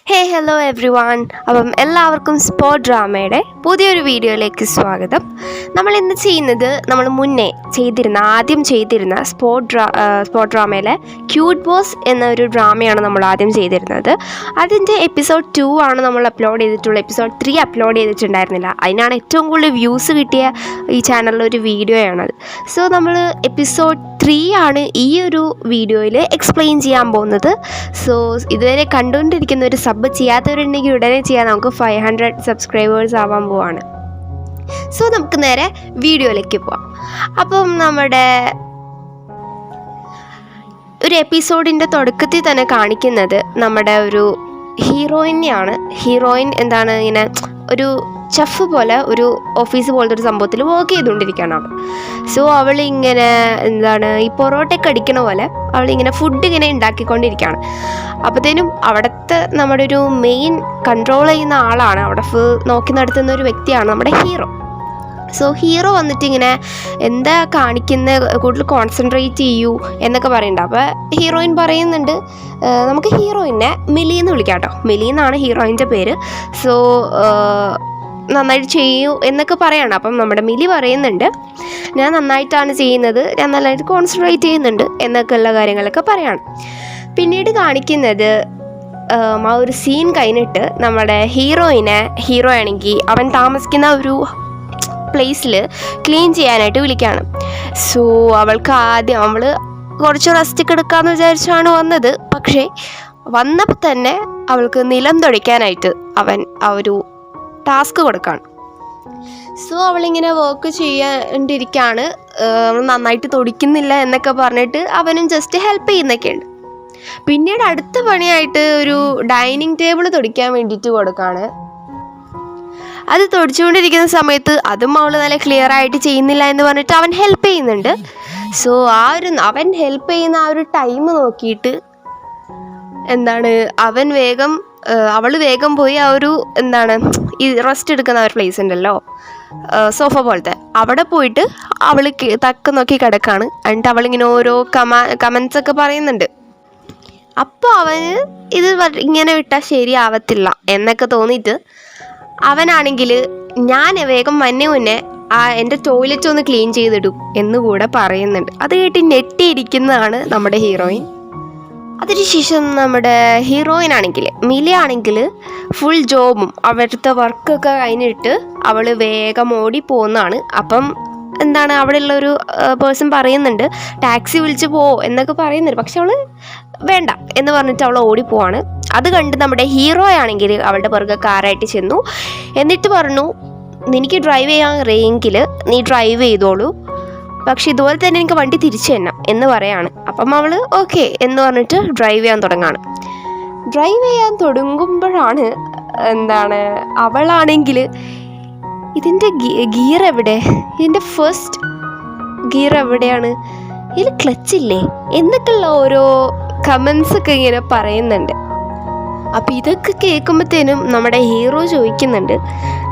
Hello every one. അപ്പം എല്ലാവർക്കും spot ഡ്രാമയുടെ പുതിയൊരു വീഡിയോയിലേക്ക് സ്വാഗതം. നമ്മൾ ഇന്ന് ചെയ്യുന്നത് നമ്മൾ ആദ്യം ചെയ്തിരുന്ന സ്പോട്ട് ഡ്രാമയിലെ ക്യൂട്ട് ബോസ് എന്നൊരു ഡ്രാമയാണ് നമ്മൾ ആദ്യം ചെയ്തിരുന്നത്. അതിൻ്റെ എപ്പിസോഡ് 2 ആണ് നമ്മൾ അപ്ലോഡ് ചെയ്തിട്ടുള്ളത്. എപ്പിസോഡ് 3 അപ്ലോഡ് ചെയ്തിട്ടുണ്ടായിരുന്നില്ല. അതിനാണ് ഏറ്റവും കൂടുതൽ വ്യൂസ് കിട്ടിയ ഈ ചാനലിലൊരു വീഡിയോയാണത്. സോ നമ്മൾ എപ്പിസോഡ് 3 ആണ് ഈ ഒരു വീഡിയോയിൽ എക്സ്പ്ലെയിൻ ചെയ്യാൻ പോകുന്നത്. സോ ഇതുവരെ കണ്ടുകൊണ്ടിരിക്കുന്നവർ സബ് ചെയ്യാത്തവരുണ്ടെങ്കിൽ ഉടനെ ചെയ്യാൻ, നമുക്ക് 500 സബ്സ്ക്രൈബേഴ്സ് ആവാൻ പോവാണ്. സോ നമുക്ക് നേരെ വീഡിയോയിലേക്ക് പോവാം. അപ്പം നമ്മുടെ ഒരു എപ്പിസോഡിൻ്റെ തുടക്കത്തിൽ തന്നെ കാണിക്കുന്നത് നമ്മുടെ ഒരു ഹീറോയിനെയാണ്. ഹീറോയിൻ ഇങ്ങനെ ഒരു ചെഫ് പോലെ ഒരു ഓഫീസ് പോലത്തെ ഒരു സംഭവത്തിൽ വർക്ക് ചെയ്തുകൊണ്ടിരിക്കുകയാണ് അവൾ. സോ അവളിങ്ങനെ ഈ പൊറോട്ടയൊക്കെ അടിക്കണ പോലെ അവളിങ്ങനെ ഫുഡ് ഇങ്ങനെ ഉണ്ടാക്കിക്കൊണ്ടിരിക്കുകയാണ്. അപ്പോഴത്തേനും അവിടുത്തെ നമ്മുടെ ഒരു മെയിൻ കൺട്രോൾ ചെയ്യുന്ന ആളാണ്, അവിടെ ഫുൾ നോക്കി നടത്തുന്ന ഒരു വ്യക്തിയാണ് നമ്മുടെ ഹീറോ. സോ ഹീറോ വന്നിട്ട് ഇങ്ങനെ എന്താ കാണിക്കുന്ന, കൂടുതൽ കോൺസെൻട്രേറ്റ് ചെയ്യൂ എന്നൊക്കെ പറയുന്നുണ്ട്. അപ്പോൾ ഹീറോയിൻ പറയുന്നുണ്ട് നമുക്ക് ഹീറോയിനെ മിലി എന്ന് വിളിക്കാം കേട്ടോ. മിലി എന്നാണ് ഹീറോയിൻ്റെ പേര്. സോ നന്നായിട്ട് ചെയ്യൂ എന്നൊക്കെ പറയാണ്. അപ്പം നമ്മുടെ മിലി പറയുന്നുണ്ട് ഞാൻ നന്നായിട്ടാണ് ചെയ്യുന്നത്, ഞാൻ നന്നായിട്ട് കോൺസെൻട്രേറ്റ് ചെയ്യുന്നുണ്ട് എന്നൊക്കെയുള്ള കാര്യങ്ങളൊക്കെ പറയാണ്. പിന്നീട് കാണിക്കുന്നത് ആ ഒരു സീൻ കഴിഞ്ഞിട്ട് നമ്മുടെ ഹീറോ ആണെങ്കിൽ അവൻ താമസിക്കുന്ന ഒരു പ്ലേസിൽ ക്ലീൻ ചെയ്യാനായിട്ട് വിളിക്കുകയാണ്. സോ അവൾ കുറച്ച് റെസ്റ്റ് എടുക്കാമെന്ന് വിചാരിച്ചാണ് വന്നത്. പക്ഷേ വന്നപ്പോൾ തന്നെ അവൾക്ക് നിലം തുടയ്ക്കാനായിട്ട് അവൻ ആ ഒരു ടാസ്ക് കൊടുക്കുകയാണ്. സോ അവളിങ്ങനെ വർക്ക് ചെയ്യാണ്ടിരിക്കുകയാണ്, നന്നായിട്ട് തൊടിക്കുന്നില്ല എന്നൊക്കെ പറഞ്ഞിട്ട് അവനും ജസ്റ്റ് ഹെൽപ്പ് ചെയ്യുന്നൊക്കെ ഉണ്ട്. പിന്നീട് അടുത്ത പണിയായിട്ട് ഒരു ഡൈനിങ് ടേബിൾ തൊടിക്കാൻ വേണ്ടിയിട്ട് കൊടുക്കുകയാണ്. അത് തൊടിച്ചുകൊണ്ടിരിക്കുന്ന സമയത്ത് അതും അവൾ നല്ല ക്ലിയർ ആയിട്ട് ചെയ്യുന്നില്ല എന്ന് പറഞ്ഞിട്ട് അവൻ ഹെൽപ്പ് ചെയ്യുന്നുണ്ട്. സോ അവൻ ഹെൽപ്പ് ചെയ്യുന്ന ആ ഒരു ടൈം നോക്കിയിട്ട് അവൾ വേഗം പോയി ആ ഒരു ഈ റെസ്റ്റ് എടുക്കുന്ന ആ ഒരു പ്ലേസ് ഉണ്ടല്ലോ, സോഫ പോലത്തെ, അവിടെ പോയിട്ട് അവൾ തക്ക നോക്കി കിടക്കാണ്. എന്നിട്ട് അവളിങ്ങനെ ഓരോ കമൻസ് ഒക്കെ പറയുന്നുണ്ട്. അപ്പോൾ അവന് ഇത് ഇങ്ങനെ വിട്ടാൽ ശരിയാവത്തില്ല എന്നൊക്കെ തോന്നിയിട്ട് അവനാണെങ്കിൽ ഞാൻ വേഗം മുന്നേ എൻ്റെ ടോയ്ലറ്റ് ഒന്ന് ക്ലീൻ ചെയ്തിടും എന്നുകൂടെ പറയുന്നുണ്ട്. അത് കേട്ട് ഞെട്ടിയിരിക്കുന്നതാണ് നമ്മുടെ ഹീറോയിൻ. അതിനുശേഷം നമ്മുടെ ഹീറോയിൻ ആണെങ്കിൽ മിലി ആണെങ്കിൽ ഫുൾ ജോബും അവിടുത്തെ വർക്കൊക്കെ കഴിഞ്ഞിട്ട് അവൾ വേഗം ഓടി പോകുന്നതാണ്. അപ്പം അവിടെയുള്ളൊരു പേഴ്സൺ പറയുന്നുണ്ട് ടാക്സി വിളിച്ച് പോ എന്നൊക്കെ പറയുന്നുണ്ട്. പക്ഷെ അവൾ വേണ്ട എന്ന് പറഞ്ഞിട്ട് അവൾ ഓടിപ്പോവാണ്. അത് കണ്ട് നമ്മുടെ ഹീറോ ആണെങ്കിൽ അവളുടെ പുറകെ കാറായിട്ട് ചെന്നു. എന്നിട്ട് പറഞ്ഞു നിനക്ക് ഡ്രൈവ് ചെയ്യാൻ അറിയെങ്കിൽ നീ ഡ്രൈവ് ചെയ്തോളൂ, പക്ഷെ ഇതുപോലെ തന്നെ എനിക്ക് വണ്ടി തിരിച്ചു തരണം എന്ന് പറയാണ്. അപ്പം അവൾ ഓക്കെ എന്ന് പറഞ്ഞിട്ട് ഡ്രൈവ് ചെയ്യാൻ തുടങ്ങാണ്. ഡ്രൈവ് ചെയ്യാൻ തുടങ്ങുമ്പോഴാണ് അവളാണെങ്കിൽ ഇതിൻ്റെ ഗിയർ എവിടെ, ഇതിൻ്റെ ഫസ്റ്റ് ഗിയർ എവിടെയാണ്, ഇതിൽ ക്ലച്ചില്ലേ എന്നൊക്കെയുള്ള ഓരോ കമൻസൊക്കെ ഇങ്ങനെ പറയുന്നുണ്ട്. അപ്പോൾ ഇതൊക്കെ കേൾക്കുമ്പോഴത്തേനും നമ്മുടെ ഹീറോ ചോദിക്കുന്നുണ്ട്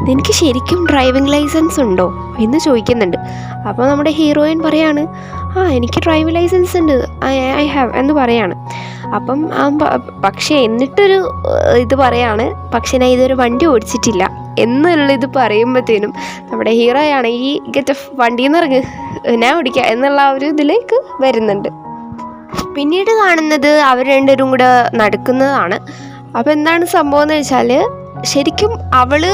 നിനക്ക് ശരിക്കും ഡ്രൈവിംഗ് ലൈസൻസ് ഉണ്ടോ എന്ന് ചോദിക്കുന്നുണ്ട്. അപ്പോൾ നമ്മുടെ ഹീറോയിൻ പറയാണ് എനിക്ക് ഡ്രൈവിംഗ് ലൈസൻസ് ഉണ്ട്, ഐ ഹാവ് എന്ന് പറയാണ്. അപ്പം പക്ഷേ എന്നിട്ടൊരു ഇത് പറയാണ് പക്ഷേ ഞാൻ ഇതൊരു വണ്ടി ഓടിച്ചിട്ടില്ല എന്നുള്ളത് പറയുമ്പോഴത്തേനും നമ്മുടെ ഹീറോ ആണെങ്കിൽ ഗെറ്റ് വണ്ടിയിൽ നിന്ന് ഇറങ്ങ് ഞാൻ ഓടിക്കാം എന്നുള്ള ഒരു ഇതിലേക്ക് വരുന്നുണ്ട്. പിന്നീട് കാണുന്നത് അവർ രണ്ടുപേരും കൂടെ നടക്കുന്നതാണ്. അപ്പോൾ എന്താണ് സംഭവം എന്ന് വെച്ചാൽ ശരിക്കും അവളെ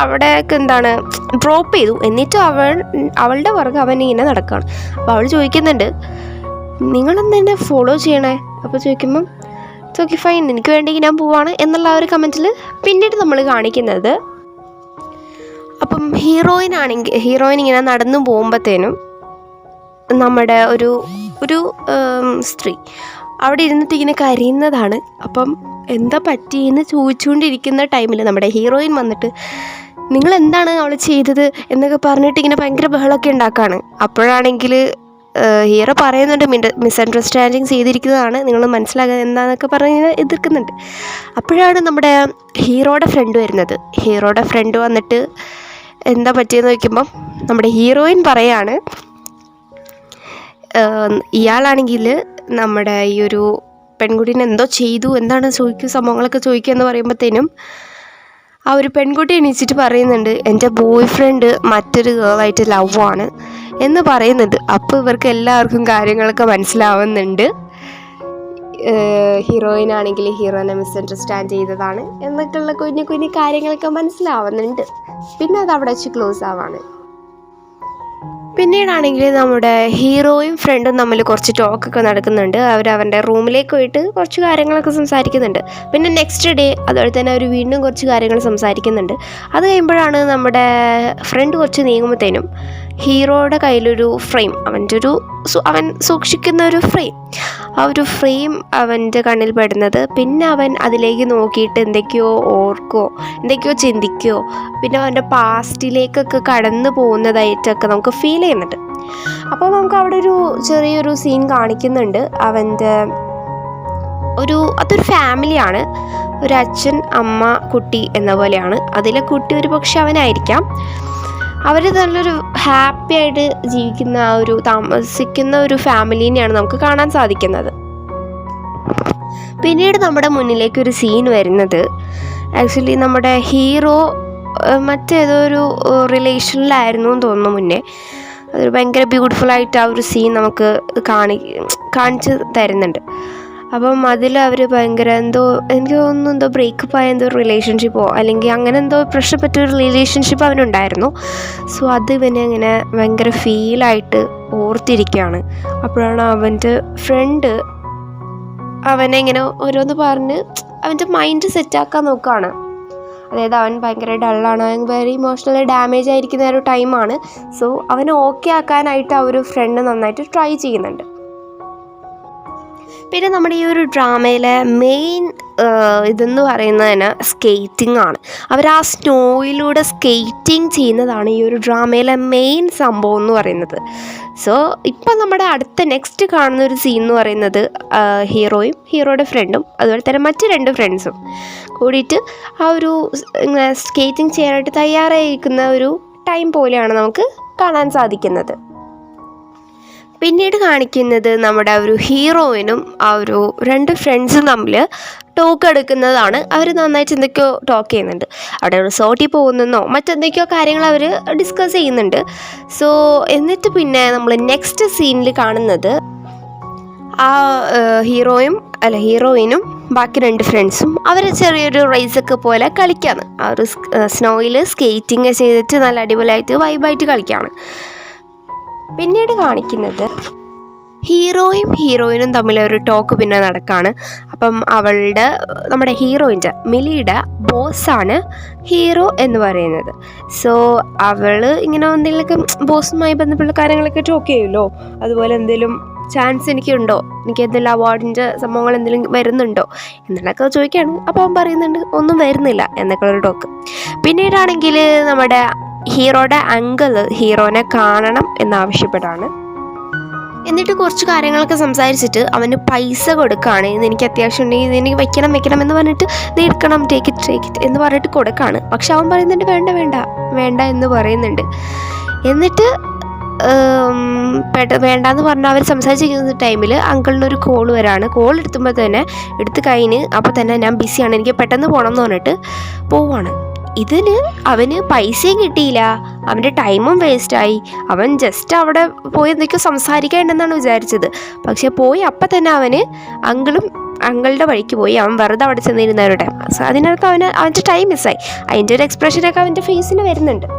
അവിടേക്ക് ഡ്രോപ്പ് ചെയ്തു. എന്നിട്ട് അവളുടെ പുറകെ അവൻ ഇങ്ങനെ നടക്കുകയാണ്. അപ്പോൾ അവൾ ചോദിക്കുന്നുണ്ട് നിങ്ങളെന്നെ ഫോളോ ചെയ്യണേ. അപ്പോൾ ചോദിക്കുമ്പം ഇറ്റ്സ് ഓക്കെ ഫൈൻ, എനിക്ക് വേണ്ടെങ്കിൽ ഞാൻ പോവാണ് എന്നുള്ള ആ ഒരു കമൻറ്റിൽ പിന്നീട് നമ്മൾ കാണിക്കുന്നത്. അപ്പം ഹീറോയിൻ ഇങ്ങനെ നടന്നു പോകുമ്പോഴത്തേനും നമ്മുടെ ഒരു സ്ത്രീ അവിടെ ഇരുന്നിട്ട് ഇങ്ങനെ കരയുന്നതാണ്. അപ്പം എന്താ പറ്റിയെന്ന് ചോദിച്ചുകൊണ്ടിരിക്കുന്ന ടൈമിൽ നമ്മുടെ ഹീറോയിൻ വന്നിട്ട് നിങ്ങൾ എന്താണ് അവൾ ചെയ്തത് എന്നൊക്കെ പറഞ്ഞിട്ട് ഇങ്ങനെ ഭയങ്കര ബഹളമൊക്കെ ഉണ്ടാക്കുകയാണ്. അപ്പോഴാണെങ്കിൽ ഹീറോ പറയുന്നുണ്ട് മിസ്അണ്ടർസ്റ്റാൻഡിങ് ചെയ്തിരിക്കുന്നതാണ്, നിങ്ങൾ മനസ്സിലാക്കുക എന്താണെന്നൊക്കെ പറഞ്ഞ് എതിർക്കുന്നുണ്ട്. അപ്പോഴാണ് നമ്മുടെ ഹീറോയുടെ ഫ്രണ്ട് വരുന്നത്. ഹീറോയുടെ ഫ്രണ്ട് വന്നിട്ട് എന്താ പറ്റിയെന്ന് ചോദിക്കുമ്പം നമ്മുടെ ഹീറോയിൻ പറയാണ് ഇയാളാണെങ്കിൽ നമ്മുടെ ഈ ഒരു പെൺകുട്ടീനെ എന്തോ ചെയ്തു, എന്താണ് സംഭവങ്ങളൊക്കെ ചോദിക്കുക എന്ന് പറയുമ്പോഴത്തേനും ആ ഒരു പെൺകുട്ടി എണീച്ചിട്ട് പറയുന്നുണ്ട്, എൻ്റെ ബോയ് ഫ്രണ്ട് മറ്റൊരു ഗേളായിട്ട് ലവാണ് എന്ന് പറയുന്നുണ്ട്. അപ്പോൾ ഇവർക്ക് എല്ലാവർക്കും കാര്യങ്ങളൊക്കെ മനസ്സിലാവുന്നുണ്ട്. ഹീറോയിനാണെങ്കിൽ ഹീറോയിനെ മിസ്അണ്ടർസ്റ്റാൻഡ് ചെയ്തതാണ് എന്നൊക്കെയുള്ള കുഞ്ഞു കുഞ്ഞു കാര്യങ്ങളൊക്കെ മനസ്സിലാവുന്നുണ്ട്. പിന്നെ അത് അവിടെ വെച്ച് ക്ലോസ് ആവാണ്. പിന്നീടാണെങ്കിൽ നമ്മുടെ ഹീറോയും ഫ്രണ്ടും തമ്മിൽ കുറച്ച് ടോക്കൊക്കെ നടക്കുന്നുണ്ട്. അവരുടെ റൂമിലേക്ക് പോയിട്ട് കുറച്ച് കാര്യങ്ങളൊക്കെ സംസാരിക്കുന്നുണ്ട്. പിന്നെ നെക്സ്റ്റ് ഡേ അതുപോലെ തന്നെ അവർ വീണ്ടും കുറച്ച് കാര്യങ്ങൾ സംസാരിക്കുന്നുണ്ട്. അത് കഴിയുമ്പോഴാണ് നമ്മുടെ ഫ്രണ്ട് കുറച്ച് നീങ്ങുമ്പോഴത്തേനും ഹീറോയുടെ കയ്യിലൊരു ഫ്രെയിം, അവൻ സൂക്ഷിക്കുന്ന ഒരു ഫ്രെയിം, ആ ഒരു ഫ്രെയിം അവൻ്റെ കണ്ണിൽ പെടുന്നത്. പിന്നെ അവൻ അതിലേക്ക് നോക്കിയിട്ട് എന്തൊക്കെയോ ഓർക്കുകയോ എന്തൊക്കെയോ ചിന്തിക്കുകയോ പിന്നെ അവൻ്റെ പാസ്റ്റിലേക്കൊക്കെ കടന്നു പോകുന്നതായിട്ടൊക്കെ നമുക്ക് ഫീൽ ചെയ്യുന്നുണ്ട്. അപ്പോൾ നമുക്ക് അവിടെ ഒരു ചെറിയൊരു സീൻ കാണിക്കുന്നുണ്ട്. അതൊരു ഫാമിലിയാണ്, ഒരു അച്ഛൻ, അമ്മ, കുട്ടി എന്ന പോലെയാണ്. അതിലെ കുട്ടി ഒരു പക്ഷെ അവനായിരിക്കാം. അവർ നല്ലൊരു ഹാപ്പി ആയിട്ട് ജീവിക്കുന്ന താമസിക്കുന്ന ഒരു ഫാമിലീനെയാണ് നമുക്ക് കാണാൻ സാധിക്കുന്നത്. പിന്നീട് നമ്മുടെ മുന്നിലേക്ക് ഒരു സീൻ വരുന്നത്, ആക്ച്വലി നമ്മുടെ ഹീറോ മറ്റേതോ ഒരു റിലേഷനിലായിരുന്നു എന്ന് തോന്നുന്നു മുന്നേ. അതൊരു ഭയങ്കര ബ്യൂട്ടിഫുള്ളായിട്ട് ആ ഒരു സീൻ നമുക്ക് കാണിച്ച് തരുന്നുണ്ട്. അപ്പം അതിൽ അവർ ഭയങ്കര എനിക്ക് തോന്നുന്നു എന്തോ ബ്രേക്കപ്പ് ആയ എന്തോ റിലേഷൻഷിപ്പോ അല്ലെങ്കിൽ അങ്ങനെ എന്തോ പ്രശ്നപ്പെട്ടൊരു റിലേഷൻഷിപ്പ് അവനുണ്ടായിരുന്നു. സോ അത് ഇവനെ ഇങ്ങനെ ഭയങ്കര ഫീലായിട്ട് ഓർത്തിരിക്കുകയാണ്. അപ്പോഴാണ് അവൻ്റെ ഫ്രണ്ട് അവനെ ഇങ്ങനെ ഓരോന്ന് പറഞ്ഞ് അവൻ്റെ മൈൻഡ് സെറ്റാക്കാൻ നോക്കുകയാണ്. അതായത് അവൻ ഭയങ്കര ഡള്ളാണ്, അവൻ വെരി ഇമോഷണലി ഡാമേജ് ആയിരിക്കുന്ന ഒരു ടൈമാണ്. സോ അവനെ ഓക്കെ ആക്കാനായിട്ട് ആ ഒരു ഫ്രണ്ട് നന്നായിട്ട് ട്രൈ ചെയ്യുന്നുണ്ട്. പിന്നെ നമ്മുടെ ഈ ഒരു ഡ്രാമയിലെ മെയിൻ ഇതെന്ന് പറയുന്നതിന് സ്കേറ്റിംഗ് ആണ്. അവർ ആ സ്നോയിലൂടെ സ്കേറ്റിംഗ് ചെയ്യുന്നതാണ് ഈ ഒരു ഡ്രാമയിലെ മെയിൻ സംഭവം എന്ന് പറയുന്നത്. സോ ഇപ്പം നമ്മുടെ അടുത്ത നെക്സ്റ്റ് കാണുന്ന ഒരു സീൻ എന്ന് പറയുന്നത് ഹീറോയും ഹീറോയുടെ ഫ്രണ്ടും അതുപോലെ തന്നെ മറ്റ് 2 ഫ്രണ്ട്സും കൂടിയിട്ട് ആ ഒരു സ്കേറ്റിംഗ് ചെയ്യാനായിട്ട് തയ്യാറായിരിക്കുന്ന ഒരു ടൈം പോലെയാണ് നമുക്ക് കാണാൻ സാധിക്കുന്നത്. പിന്നീട് കാണിക്കുന്നത് നമ്മുടെ ഒരു ഹീറോയിനും ആ ഒരു 2 ഫ്രണ്ട്സും തമ്മിൽ ടോക്ക് എടുക്കുന്നതാണ്. അവർ നന്നായിട്ട് എന്തൊക്കെയോ ടോക്ക് ചെയ്യുന്നുണ്ട്. അവിടെ റിസോർട്ടിൽ പോകുന്നെന്നോ മറ്റെന്തൊക്കെയോ കാര്യങ്ങൾ അവർ ഡിസ്കസ് ചെയ്യുന്നുണ്ട്. സോ എന്നിട്ട് പിന്നെ നമ്മൾ നെക്സ്റ്റ് സീനിൽ കാണുന്നത് ആ ഹീറോയിനും ബാക്കി 2 ഫ്രണ്ട്സും അവർ ചെറിയൊരു റേസൊക്കെ പോലെ കളിക്കുകയാണ്. ആ ഒരു സ്നോയിൽ സ്കേറ്റിംഗ് ചെയ്തിട്ട് നല്ല അടിപൊളിയായിട്ട് വൈബായിട്ട് കളിക്കുകയാണ്. പിന്നീട് കാണിക്കുന്നത് ഹീറോയും ഹീറോയിനും തമ്മിലൊരു ടോക്ക് പിന്നെ നടക്കുകയാണ്. അപ്പം നമ്മുടെ ഹീറോയിൻ്റെ മിലിയുടെ ബോസാണ് ഹീറോ എന്ന് പറയുന്നത്. സോ അവൾ ഇങ്ങനെ എന്തെങ്കിലുമൊക്കെ ബോസുമായി ബന്ധപ്പെട്ട കാര്യങ്ങളൊക്കെ ടോക്ക് ചെയ്യുമല്ലോ, അതുപോലെ എന്തെങ്കിലും ചാൻസ് എനിക്കുണ്ടോ, എനിക്ക് എന്തെങ്കിലും അവാർഡിൻ്റെ സംഭവങ്ങൾ എന്തെങ്കിലും വരുന്നുണ്ടോ എന്നുള്ളതൊക്കെ ചോദിക്കുകയാണ്. അപ്പോൾ അവൻ പറയുന്നുണ്ട് ഒന്നും വരുന്നില്ല എന്നൊക്കെയുള്ളൊരു ടോക്ക്. പിന്നീടാണെങ്കിൽ നമ്മുടെ ഹീറോയുടെ അങ്കിൾ ഹീറോനെ കാണണം എന്നാവശ്യപ്പെട്ടാണ്. എന്നിട്ട് കുറച്ച് കാര്യങ്ങളൊക്കെ സംസാരിച്ചിട്ട് അവന് പൈസ കൊടുക്കുകയാണ്. ഇന്ന് എനിക്ക് അത്യാവശ്യം ഉണ്ടെങ്കിൽ ഇതെനിക്ക് വെക്കണം എന്ന് പറഞ്ഞിട്ട് ഇത് എടുക്കണം, ടേക്ക് ഇറ്റ് എന്ന് പറഞ്ഞിട്ട് കൊടുക്കുകയാണ്. പക്ഷെ അവൻ പറയുന്നുണ്ട് വേണ്ട എന്ന് പറയുന്നുണ്ട്. എന്നിട്ട് വേണ്ടാന്ന് പറഞ്ഞാൽ അവർ സംസാരിച്ചിരിക്കുന്ന ടൈമിൽ അങ്കിളിനൊരു കോൾ വരാണ്. കോൾ എടുത്തുമ്പോൾ തന്നെ എടുത്ത് കഴിഞ്ഞ് അപ്പോൾ തന്നെ ഞാൻ ബിസിയാണ്, എനിക്ക് പെട്ടെന്ന് പോകണം എന്ന് പറഞ്ഞിട്ട് പോവാണ്. ഇതിന് അവന് പൈസയും കിട്ടിയില്ല, അവൻ്റെ ടൈമും വേസ്റ്റായി. അവൻ ജസ്റ്റ് അവിടെ പോയി എന്തൊക്കെയോ സംസാരിക്കേണ്ടെന്നാണ് വിചാരിച്ചത്. പക്ഷെ പോയി അപ്പം തന്നെ അവന് അങ്കിളുടെ വഴിക്ക് പോയി. അവൻ വെറുതെ അവിടെ ചെന്നിരുന്നവരുടെ ടൈം. അതിനൊക്കെ അവൻ്റെ ടൈം മിസ്സായി. അതിൻ്റെ ഒരു എക്സ്പ്രഷനൊക്കെ അവൻ്റെ ഫേസിന് വരുന്നുണ്ട്.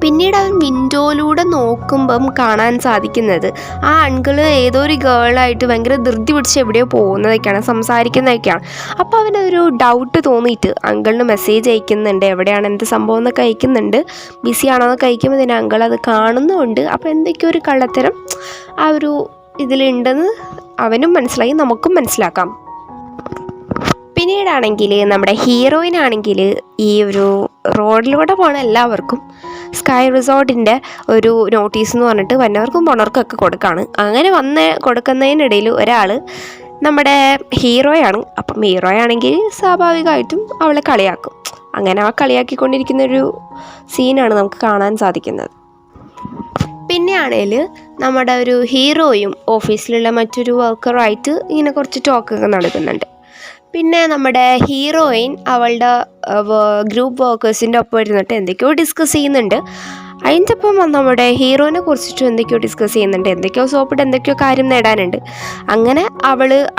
പിന്നീട് അവൻ വിൻഡോയിലൂടെ നോക്കുമ്പം കാണാൻ സാധിക്കുന്നത് ആ അങ്കിള് ഏതോ ഒരു ഗേളായിട്ട് ഭയങ്കര ധൃതി പിടിച്ച് എവിടെയോ പോകുന്നതൊക്കെയാണ്, സംസാരിക്കുന്നതൊക്കെയാണ്. അപ്പോൾ അവനൊരു ഡൗട്ട് തോന്നിയിട്ട് അങ്കിളിന് മെസ്സേജ് അയക്കുന്നുണ്ട്, എവിടെയാണ് എന്ത് സംഭവം എന്നൊക്കെ അയക്കുന്നുണ്ട്. ബിസിയാണോ എന്നൊക്കെ അയക്കുമ്പോൾ തന്നെ അങ്കിൾ അത് കാണുന്നുമുണ്ട്. അപ്പോൾ എന്തൊക്കെയോ ഒരു കള്ളത്തരം ആ ഒരു ഇതിലുണ്ടെന്ന് അവനും മനസ്സിലായി, നമുക്കും മനസ്സിലാക്കാം. പിന്നീടാണെങ്കിൽ നമ്മുടെ ഹീറോയിനാണെങ്കിൽ ഈ ഒരു റോഡിലൂടെ പോകണ എല്ലാവർക്കും സ്കൈ റിസോർട്ടിൻ്റെ ഒരു നോട്ടീസ് എന്ന് പറഞ്ഞിട്ട് വന്നവർക്കും പോണവർക്കൊക്കെ കൊടുക്കുകയാണ്. അങ്ങനെ കൊടുക്കുന്നതിനിടയിൽ ഒരാൾ നമ്മുടെ ഹീറോയാണ്. അപ്പം ഹീറോയാണെങ്കിൽ സ്വാഭാവികമായിട്ടും അവളെ കളിയാക്കും. അങ്ങനെ ആ കളിയാക്കിക്കൊണ്ടിരിക്കുന്നൊരു സീനാണ് നമുക്ക് കാണാൻ സാധിക്കുന്നത്. പിന്നെ ആണെങ്കിൽ നമ്മുടെ ഒരു ഹീറോയും ഓഫീസിലുള്ള മറ്റൊരു വർക്കറുമായിട്ട് ഇങ്ങനെ കുറച്ച് ടോക്കൊക്കെ നടക്കുന്നുണ്ട്. പിന്നെ നമ്മുടെ ഹീറോയിൻ അവളുടെ ഗ്രൂപ്പ് വർക്കേഴ്സിൻ്റെ ഒപ്പം ഇരുന്നിട്ട് എന്തൊക്കെയോ ഡിസ്കസ് ചെയ്യുന്നുണ്ട്. അതിൻ്റെ ഒപ്പം നമ്മുടെ ഹീറോയിനെ കുറിച്ചിട്ടും എന്തൊക്കെയോ ഡിസ്കസ് ചെയ്യുന്നുണ്ട്. എന്തൊക്കെയോ സോപ്പിട്ട് എന്തൊക്കെയോ കാര്യം നേടാനുണ്ട്. അങ്ങനെ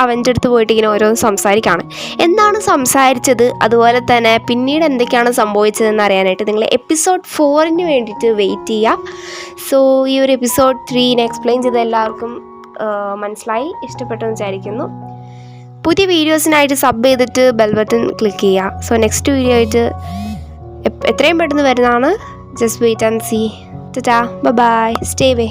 അവൻ്റെ അടുത്ത് പോയിട്ട് ഇങ്ങനെ ഓരോന്ന് സംസാരിക്കുകയാണ്. എന്താണ് സംസാരിച്ചത്, അതുപോലെ തന്നെ പിന്നീട് എന്തൊക്കെയാണ് സംഭവിച്ചതെന്ന് അറിയാനായിട്ട് നിങ്ങൾ എപ്പിസോഡ് 4 വേണ്ടിയിട്ട് വെയിറ്റ് ചെയ്യുക. സോ ഈ ഒരു എപ്പിസോഡ് 3 എക്സ്പ്ലെയിൻ ചെയ്ത് എല്ലാവർക്കും മനസ്സിലായി, ഇഷ്ടപ്പെട്ടെന്ന് വിചാരിക്കുന്നു. പുതിയ വീഡിയോസിനായിട്ട് സബ് ചെയ്തിട്ട് ബെൽ ബട്ടൺ ക്ലിക്ക് ചെയ്യുക. സോ നെക്സ്റ്റ് വീഡിയോ ആയിട്ട് എത്രയും പെട്ടെന്ന് വരുന്നതാണ്. Just wait and see. Ta-ta. Bye-bye. Stay away.